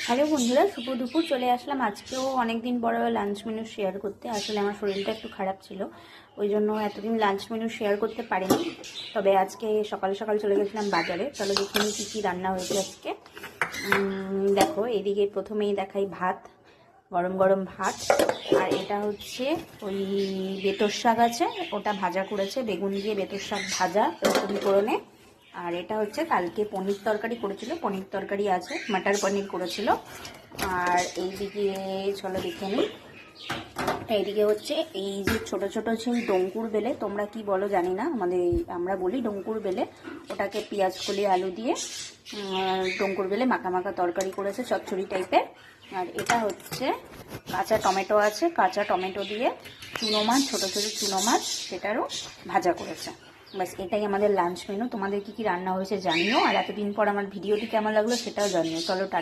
Hello বন্ধুরা, শুভ দুপুর। চলে আসলাম আজকেও অনেক দিন পর লাঞ্চ মেনু শেয়ার করতে। আসলে আমার শরীরটা একটু খারাপ ছিল, ওই জন্য এতদিন লাঞ্চ মেনু শেয়ার করতে পারিনি। তবে আজকে সকাল সকাল চলে গেছিলাম বাজারে। চলো দেখে নিই কী কী রান্না হয়েছে আজকে। দেখো, এইদিকে প্রথমেই দেখাই ভাত, গরম গরম ভাত। আর এটা হচ্ছে ওই বেতর শাক আছে, ওটা ভাজা করেছে, বেগুন দিয়ে বেতর শাক ভাজা রসুন ফোড়নে। আর এটা হচ্ছে কালকে পনির তরকারি করেছিল, পনির তরকারি আছে, মাটার পনির করেছিল। আর এইদিকে চলো দেখে নিই, এইদিকে হচ্ছে এই যে ছোট ছোট সেই ডঙ্কুর বেলে, তোমরা কি বলো জানি না, আমরা বলি ডঙ্কুর বেলে। ওটাকে পেঁয়াজ কলি আলু দিয়ে ডঙ্কুর বেলে মাখা মাখা তরকারি করেছে, চচ্চড়ি টাইপের। আর এটা হচ্ছে কাঁচা টমেটো আছে, কাঁচা টমেটো দিয়ে চুনো মাছ, ছোটো ছোটো চুনো মাছ, সেটারও ভাজা করেছে। ব্যাস, এটাই আমাদের লাঞ্চ মেনু। তোমাদের কি কি রান্না হয়েছে জানিও, আর এতদিন পর আমার ভিডিওটি কেমন লাগলো সেটাও জানিও। চলো টাটা।